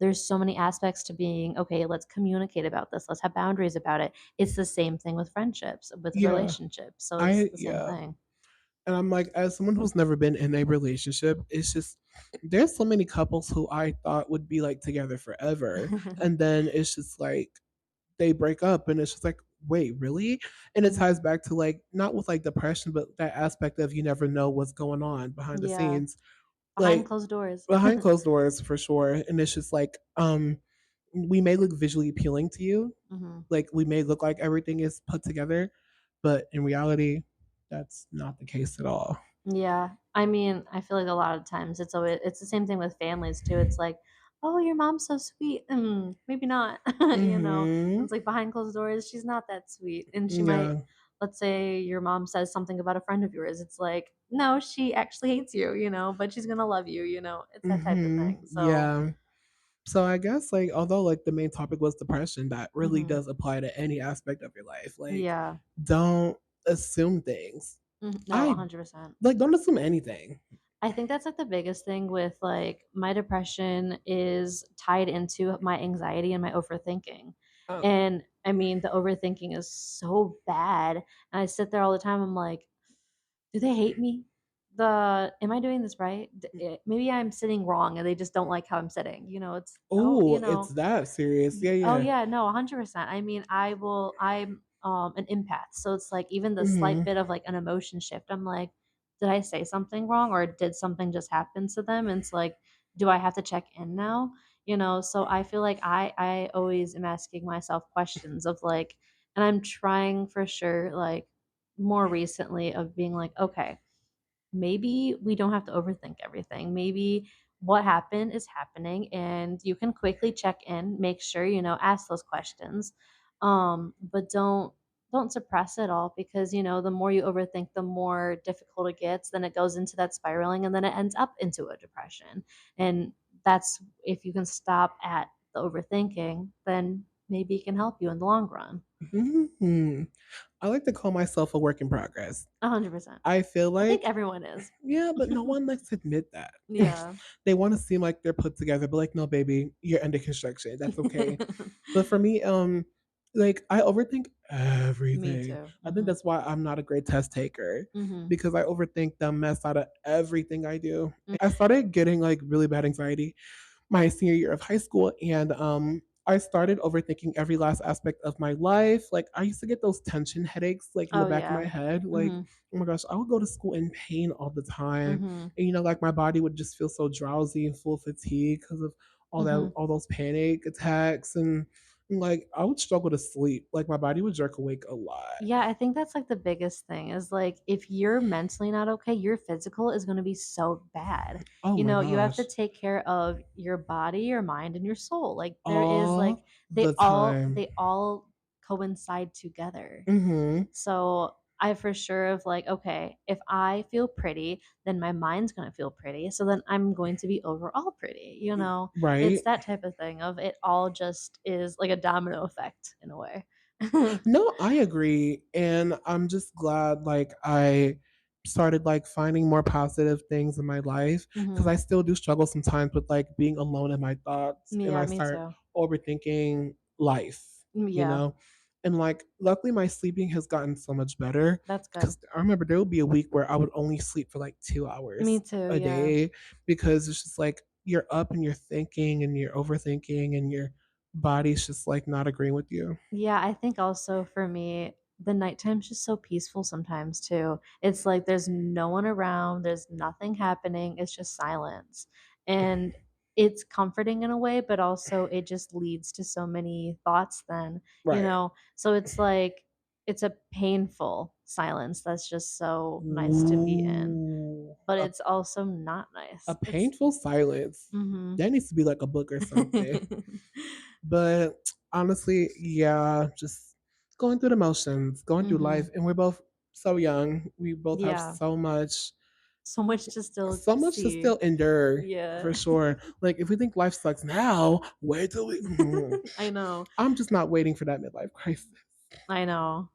there's so many aspects to being okay, let's communicate about this. Let's have boundaries about it. It's the same thing with friendships, with yeah, relationships. So it's the same yeah. thing. And I'm like, as someone who's never been in a relationship, it's just there's so many couples who I thought would be like together forever, and then it's just like they break up, and it's just like, wait, really? And it ties Mhm. back to like not with like depression, but that aspect of you never know what's going on behind the Yeah. scenes, Behind like closed doors. behind closed doors for sure. And it's just like, we may look visually appealing to you, Mhm. like we may look like everything is put together, but in reality, that's not the case at all. Yeah. I mean, I feel like a lot of times it's the same thing with families too. It's like, "Oh, your mom's so sweet." Maybe not. Mm-hmm. It's like behind closed doors, she's not that sweet. And she might, Yeah. let's say your mom says something about a friend of yours. It's like, "No, she actually hates you, but she's going to love you. It's that type of Mm-hmm. thing." So, Yeah. So I guess like although like the main topic was depression, that really mhm. does apply to any aspect of your life. Like Yeah. don't assume things. No, I 100%. like don't assume anything. I think that's like the biggest thing with like my depression is tied into my anxiety and my overthinking. Um, And I mean, the overthinking is so bad. And I sit there all the time. I'm like, do they hate me? Am I doing this right? Maybe I'm sitting wrong and they just don't like how I'm sitting. It's Oh, it's that serious. Yeah, oh yeah. yeah, no, 100%. I mean, I'm an empath. So it's like even the slight Mhm. bit of like an emotion shift, I'm like, did I say something wrong or did something just happen to them? And it's like, do I have to check in now? So I feel like I always am asking myself questions of like, and I'm trying for sure, like more recently of being like, okay, maybe we don't have to overthink everything. Maybe what happened is happening and you can quickly check in, make sure, ask those questions. But don't suppress it all because, the more you overthink, the more difficult it gets. Then it goes into that spiraling and then it ends up into a depression. And that's if you can stop at the overthinking, then maybe it can help you in the long run. Mhm. I like to call myself a work in progress. 100%. I feel I think like everyone is. yeah, but no one likes to admit that. Yeah. They wanna seem like they're put together, but like, "No, baby, you're under construction. That's okay." But for me, like I overthink Me everything. too. I think Mhm. that's why I'm not a great test taker Mhm. because I overthink the mess out of everything I do. I started getting like really bad anxiety my senior year of high school, and I started overthinking every last aspect of my life. Like I used to get those tension headaches, like in the Oh, back of my yeah. head. Like Mhm. oh my gosh, I would go to school in pain all the time, Mhm. and like my body would just feel so drowsy and full of fatigue because of Mhm. all those panic attacks, and like I would struggle to sleep. Like my body would jerk awake a lot. Yeah, I think that's, like, the biggest thing is, like, if you're mentally not okay, your physical is gonna be so bad. Oh my You have to gosh, take care of your body, your mind, and your soul. Like, there is, like all the time. they all coincide together. Mm-hmm. So, I for sure of like, okay, if I feel pretty, then my mind's gonna feel pretty. So then I'm going to be overall pretty, It's Right. that type of thing of it all just is like a domino effect in a way. No, I agree, and I'm just glad, like, I started, like, finding more positive things in my life because I Mhm. still do struggle sometimes with, like, being alone in my thoughts, and Yeah, I me start too. overthinking life, you Yeah, know? And, like, luckily, my sleeping has gotten so much better that's good. because I remember there would be a week where I would only sleep for, like, 2 Me hours too, a yeah. day because it's just, like, you're up and you're thinking and you're overthinking and your body's just, like, not agreeing with you. Yeah, I think also for me, the nighttime's just so peaceful sometimes too. It's like there's no one around, there's nothing happening, it's just silence. And it's comforting in a way, but also it just leads to so many thoughts then. Right. So it's like it's a painful silence that's just so nice to be in, Ooh, but it's also not a nice. It's painful silence. mhm. That needs to be like a book or something. But honestly, yeah, just going through the motions, going through life, Mhm. and we're both so young. We both have Yeah. So much to still so much to see. still endure Yeah. for sure. Like if we think life sucks now, wait till we. I know. I'm just not waiting for that midlife crisis. I know.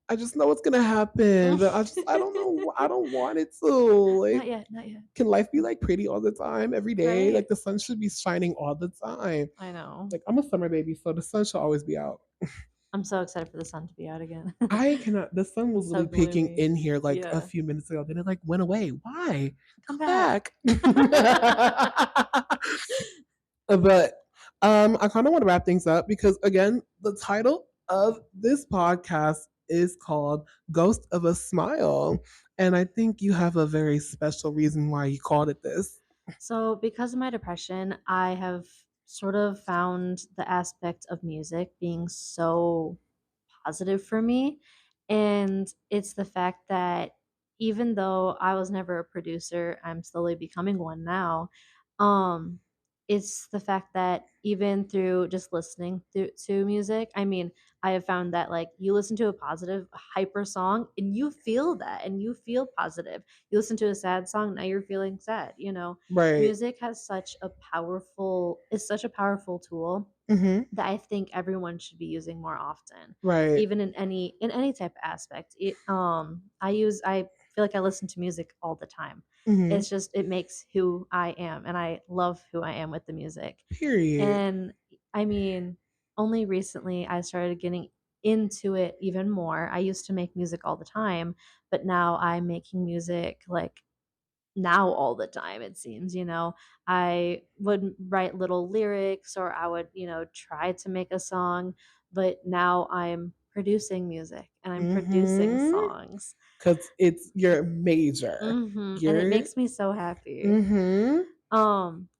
I just know it's gonna happen, but I don't know. I don't want it to. Like Not yet, not yet. can life be like pretty all the time, every day? Right? Like the sun should be shining all the time. I know. Like I'm a summer baby, so the sun should always be out. I'm so excited for the sun to be out again. I cannot. The sun was It's so really peeking gloomy. in here like a Yeah. few minutes ago. Then it like went away. Why? Come Come back. back. But I kind of want to wrap things up because again, the title of this podcast is called "Ghost of a Smile," and I think you have a very special reason why you called it this. So, because of my depression, I have sort of found the aspect of music being so positive for me. And it's the fact that even though I was never a producer, I'm slowly becoming one now. Um, it's the fact that even through just listening to music, I mean, I have found that like you listen to a positive, hyper song and you feel that and you feel positive. You listen to a sad song, now you're feeling sad. Right. Music has such a powerful is such a powerful tool Mm-hmm. that I think everyone should be using more often, Right. even in any type of aspect. I feel like I listen to music all the time. Mm-hmm. It's just it makes who I am, and I love who I am with the music. Period. And I mean, only recently I started getting into it even more. I used to make music all the time, but now I'm making music like now all the time, it seems, you know. I would write little lyrics or I would, try to make a song, but now I'm producing music and I'm producing Mm-hmm. songs. Because it's your major. And it You're makes me so happy. mm-hmm.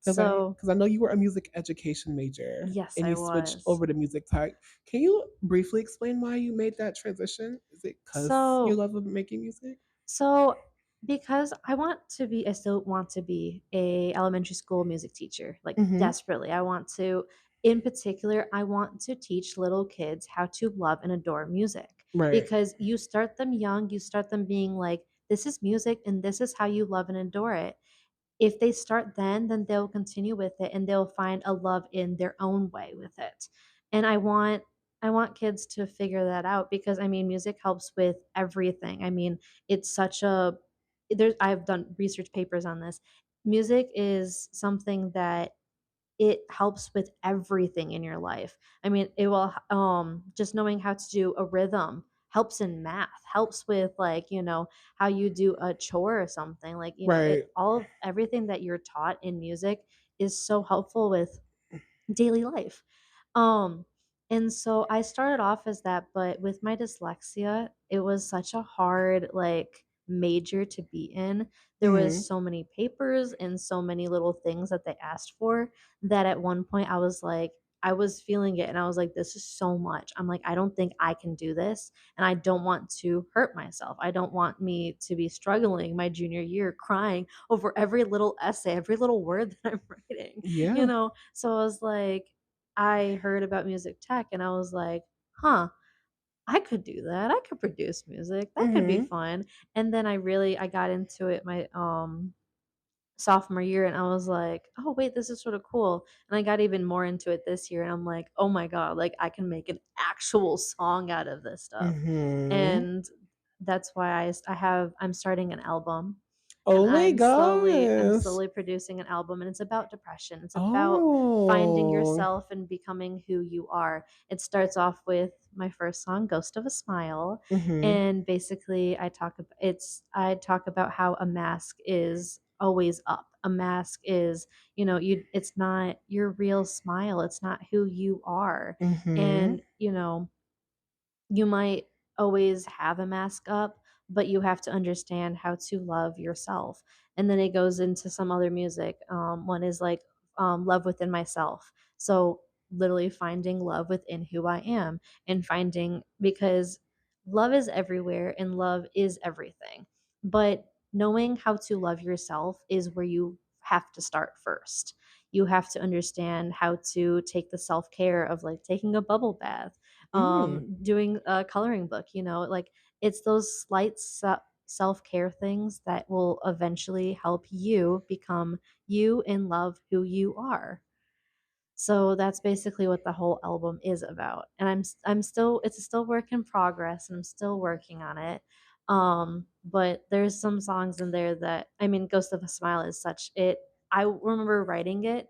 So Because I know you were a music education major yes, and I you switched was. over to music tech. Can you briefly explain why you made that transition? Is it because you So love making music? So, because I still want to be a elementary school music teacher, like Mm-hmm. desperately. In particular, I want to teach little kids how to love and adore music Right. because you start them young, you start them being like, this is music and this is how you love and adore it. If they start then they'll continue with it and they'll find a love in their own way with it. And I want kids to figure that out because I mean music helps with everything. I mean, it's such a there's I've done research papers on this. Music is something that it helps with everything in your life. I mean, it will just knowing how to do a rhythm helps in math, helps with like, how you do a chore or something. Like, Right. everything that you're taught in music is so helpful with daily life. Um, and so I started off as that, but with my dyslexia, it was such a hard like major to be in. There was Mm-hmm. so many papers and so many little things that they asked for that at one point I was feeling it and I was like, this is so much. I'm like, I don't think I can do this. And I don't want to hurt myself. I don't want me to be struggling my junior year crying over every little essay, every little word that I'm writing, Yeah. So I was like, I heard about music tech and I was like, huh, I could do that. I could produce music. That could be Mm-hmm. fun. And then I got into it my sophomore year and I was like, oh wait, this is sort of cool. And I got even more into it this year and I'm like, oh my God, like I can make an actual song out of this stuff. Mm-hmm. And that's why I'm starting an album and Oh my I'm gosh. slowly producing an album and it's about depression. It's about finding Oh. yourself and becoming who you are. It starts off with my first song, Ghost of a Smile, Mm-hmm. and basically I talk about how a mask is always up. A mask is, it's not your real smile. It's not who you are. Mm-hmm. And, you might always have a mask up, but you have to understand how to love yourself. And then it goes into some other music. One is like love within myself. So literally finding love within who I am and finding because love is everywhere and love is everything. But knowing how to love yourself is where you have to start first. You have to understand how to take the self care of like taking a bubble bath, Mm. doing a coloring book, like it's those slight self-care things that will eventually help you become you and love who you are. So that's basically what the whole album is about. And I'm still it's still work in progress and I'm still working on it. But there's some songs in there that I mean Ghost of a Smile is such it I remember writing it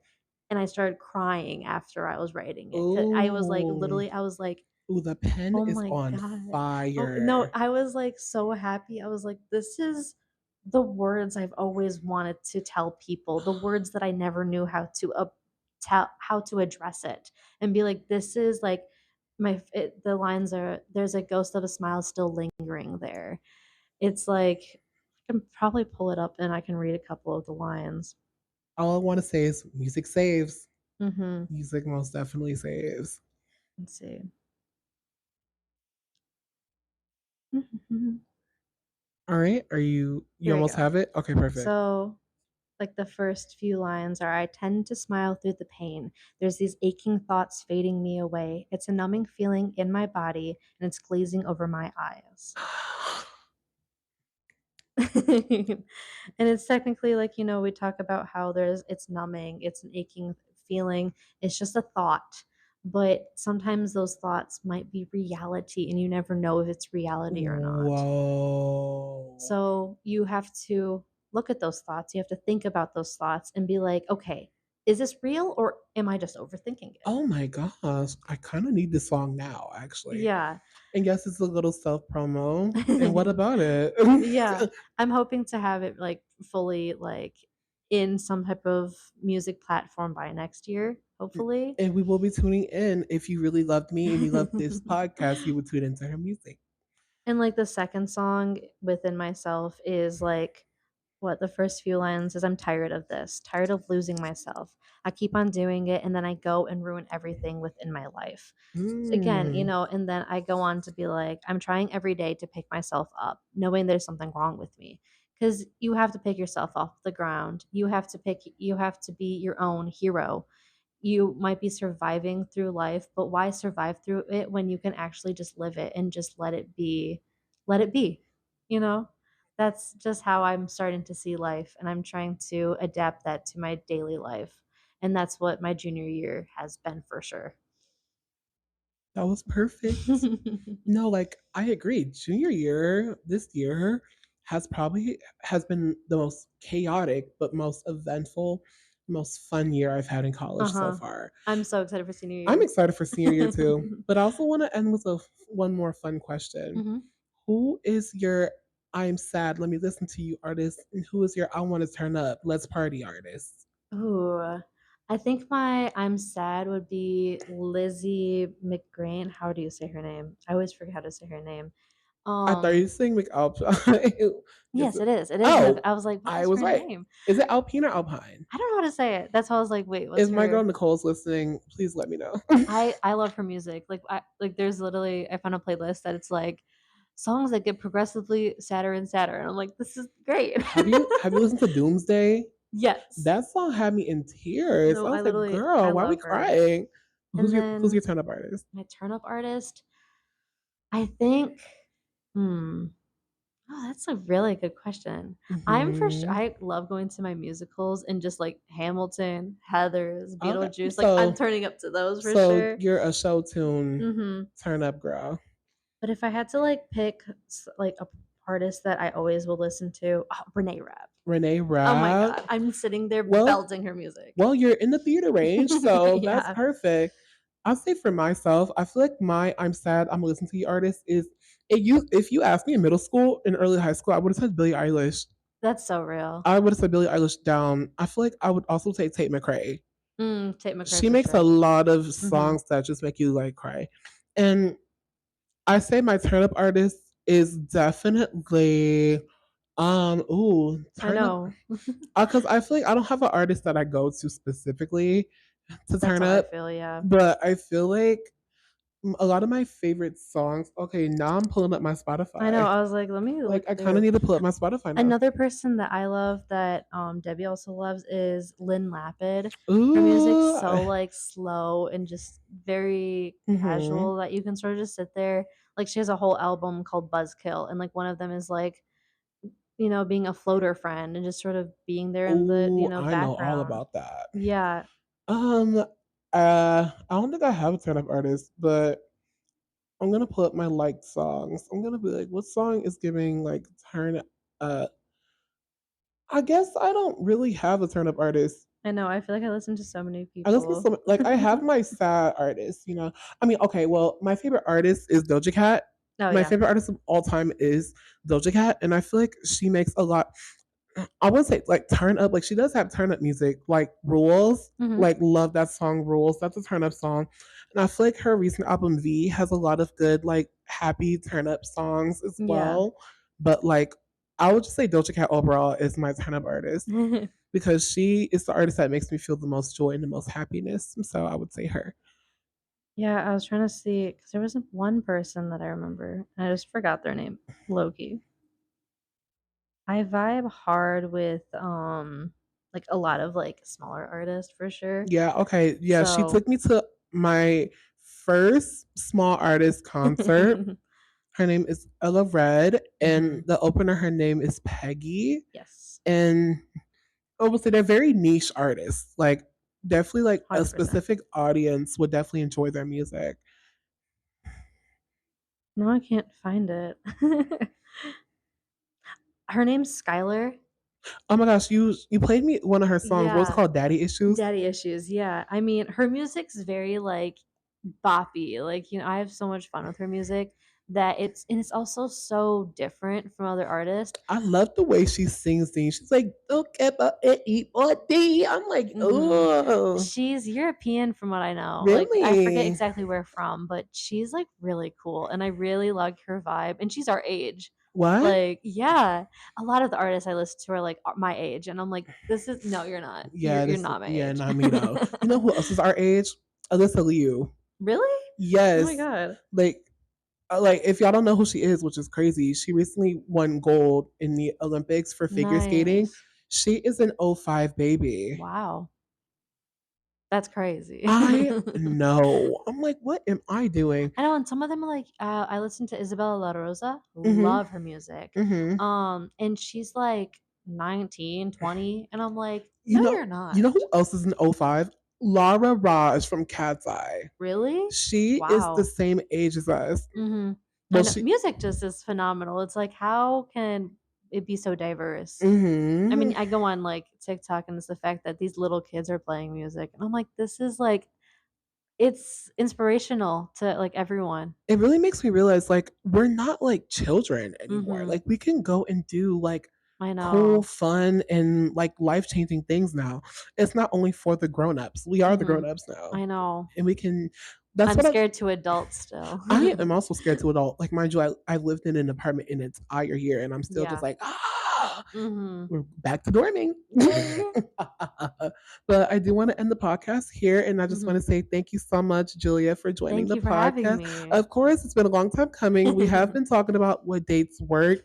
and I started crying after I was writing it. 'Cause I was like Ooh. literally I was like, Ooh, the pen oh is my on god. Oh, no, fire. I was, like, so happy. I was like, "This is the words I've always wanted to tell people, the words that I never knew how to address it, and be like, this is, like, the lines are, "There's a ghost of a smile still lingering there." It's like I can probably pull it up and I can read a couple of the lines. All I want to say is music saves. Mhm. Music most definitely saves. Let's see. All right. You Here we almost go. have it? Okay, perfect. So like the first few lines are I tend to smile through the pain. There's these aching thoughts fading me away. It's a numbing feeling in my body and it's glazing over my eyes. And it's technically like, we talk about how it's numbing, it's an aching feeling, it's just a thought. But sometimes those thoughts might be reality and you never know if it's reality or not. Whoa. So you have to look at those thoughts. You have to think about those thoughts and be like, okay, is this real or am I just overthinking it? Oh my gosh, I kind of need this song now, actually. Yeah. And yes, it's a little self promo. And what about it? Yeah. I'm hoping to have it, like, fully, like, in some type of music platform by next year, hopefully. And we will be tuning in. If you really loved me and you loved this podcast, you would tune into her music. And, like, the second song within myself is, like, what the first few lines is, "I'm tired of this, tired of losing myself. I keep on doing it, and then I go and ruin everything within my life." Again, Mm. and then I go on to be like, "I'm trying every day to pick myself up, knowing there's something wrong with me." Because you have to pick yourself off the ground. You have to be your own hero. You might be surviving through life, but why survive through it when you can actually just live it and just let it be, you know? That's just how I'm starting to see life, and I'm trying to adapt that to my daily life, and that's what my junior year has been for sure. That was perfect. No, like I agree. Junior year, this year has been the most chaotic but most eventful, most fun year I've had in college so Uh-huh. far. I'm so excited for senior I'm year. excited for senior year too, but I also want to end with one more fun question. Mhm. Who is your I'm sad, let me listen to you artist, and who is your I want to turn up, let's party artist? Ooh, I think my "I'm sad" would be Lizzie McGrain. How do you say her name? I always forget how to say her name. I thought you Um, saying McAlpine. Is yes, it? it is Mc Oh, I was like, "What I is was her right. name?" Is it Alpine or Alpine? I don't know how to say it. That's why I was like, "Wait, what's If my girl her?" Nicole's listening, please let me know. I love her music. There's literally I found a playlist that it's like songs that get progressively sadder and sadder, and I'm like, "This is great." Have you listened to Doomsday? Yes. That song had me in tears. No, I was like, I girl, why are we love her. crying? And Who's your then turn up artist? my turn up artist, I think hmm. Oh, that's a really good question. Hmm. I love going to my musicals and just, like, Hamilton, Heathers, Okay, Beetlejuice, like, I'm so turning up to those for so sure. you're a show tune Mhm. turn up girl. But if I had to, like, pick like, a artist that I always will listen to, Renee Rapp. Renee Oh my Rapp. god, I'm sitting there Well, belting her music. Well, you're in the theater range, so that's Yeah, perfect. I'll say for myself, I feel like my I'm sad, I'm listening to you artist is if you asked me in middle school and early high school, I would have said Billie Eilish. that's so real. I would have said Billie Eilish down. I feel like I would also say Tate McRae. Tate McRae She for makes a sure. lot of Mhm. songs that just make you like cry. And I say my turn up artist is definitely I turn up know. because I feel like I don't have an artist that I go to specifically to That's turn how I up, feel, yeah. but I feel like a lot of my favorite songs. Okay, now I'm pulling up my I know, Spotify. I was like, "Let me Like look I kind of through." need to pull up my Spotify now. Another person that I love that, Debbie also loves is Lynn Lapid. Her music's Ooh, so, like, slow and just very mm-hmm. casual that you can sort of just sit there. Like, she has a whole album called Buzzkill, and, like, one of them is, like, being a floater friend and just sort of being there in the, Ooh, I know all background. about that. Yeah, Um, I don't think I have a ton of artists, but I'm gonna pull up my liked songs. I'm gonna be like, what song is giving like turn? Uh, I guess I don't really have a turn up artist. I know, I feel like I listen to so many I listen to people. some like I have my sad artists, you know. I mean, okay, well, my favorite artist is Doja Cat. Oh, My yeah. favorite artist of all time is Doja Cat, and I feel like she makes a lot. I would say like turn up, like she does have turn up music, like Rules. Mhm. Like love that song Rules. That's a turn up song, and I feel like her recent album V has a lot of good like happy turn up songs as Yeah. well. But like I would just say Doja Cat overall is my turn up artist because she is the artist that makes me feel the most joy and the most happiness. So I would say her. Yeah, I was trying to see because there was one person that I remember, and I just forgot their name. Loki. I vibe hard with, like, a lot of, like, smaller artists for sure. Yeah, okay. Yeah, she So took me to my first small artist concert. Her name is Ella Red, and Mhm. the opener, her name is Peggy. Yes, And I would say they're very niche artists. Like, definitely, like a 100%. specific audience would definitely enjoy their music. No, I can't find it. Her name's Skylar. Oh my gosh, you played me one of her songs. What was it Yeah, called? Daddy Issues. Daddy Issues, yeah. I mean, her music's very, like, boppy, like, I have so much fun with her music that it's also so different from other artists. I love the way she sings things. She's like, "Don't care about it, eat or D." I'm like, Mhm. oh, She's European from what I know, like, I forget really? exactly where from, but she's, like, really cool, and I really like her vibe, and she's our age. What? Like yeah, a lot of the artists I listen to are, like, my age, and I'm like, "This is no, you're not. Yeah, You're this is not my yeah, age." not me though. You know who else is our age? Alyssa Liu. Really? Oh my Yes, god. like like if y'all don't know who she is, which is crazy, she recently won gold in the Olympics for figure skating. Nice. She is an '05 baby. Wow. That's crazy. I know. I'm like, what am I doing? I know, and some of them are like, I listen to Isabella La Rosa, Mhm. love her music. Mhm. And she's like 19, 20, and I'm like, You "No, know you're you not." know who else is an '05? Lara Raj from Cat's Eye. Really? She is the Wow. same age as us. Mhm. I Well, know she music just is phenomenal. It's like, how can it be so diverse? I mean, mhm. I go on, like, TikTok, and it's the fact that these little kids are playing music, and I'm like, "This is, like" it's inspirational to, like, everyone. It really makes me realize like we're not like children anymore. Mhm. Like we can go and do like I cool, know. fun, and like life changing things now. It's not only for the grown ups. We are the grown Mhm. ups now. I know. And we can that's I'm what scared to adult still. I am also scared to adult. Like mind you, I lived in an apartment in its entire year and I'm still just Yeah. like, ah, Mhm. we're back to dorming. Yay. But I do want to end the podcast here. And I just want Mhm. to say thank you so much, Julia, for joining Thank the you for having podcast. me. Of course, it's been a long time coming. We have been talking about what dates work,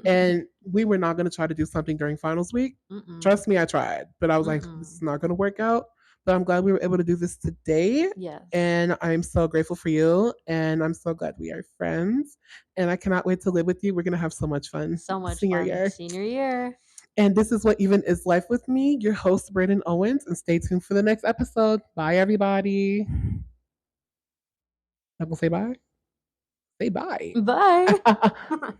and we were not going to try to do something during finals week. Mm-mm. Trust me, I tried, but I was like, this is Mm-mm. not going to work out. But I'm glad we were able to do this today. Yes. And I'm so grateful for you. And I'm so glad we are friends. And I cannot wait to live with you. We're going to have so much fun So much senior fun. year. Senior year. And this is What Even Is Life with me, your host, Brandon Owens. And stay tuned for the next episode. Bye, everybody. I'm going to say bye. Say bye. Bye.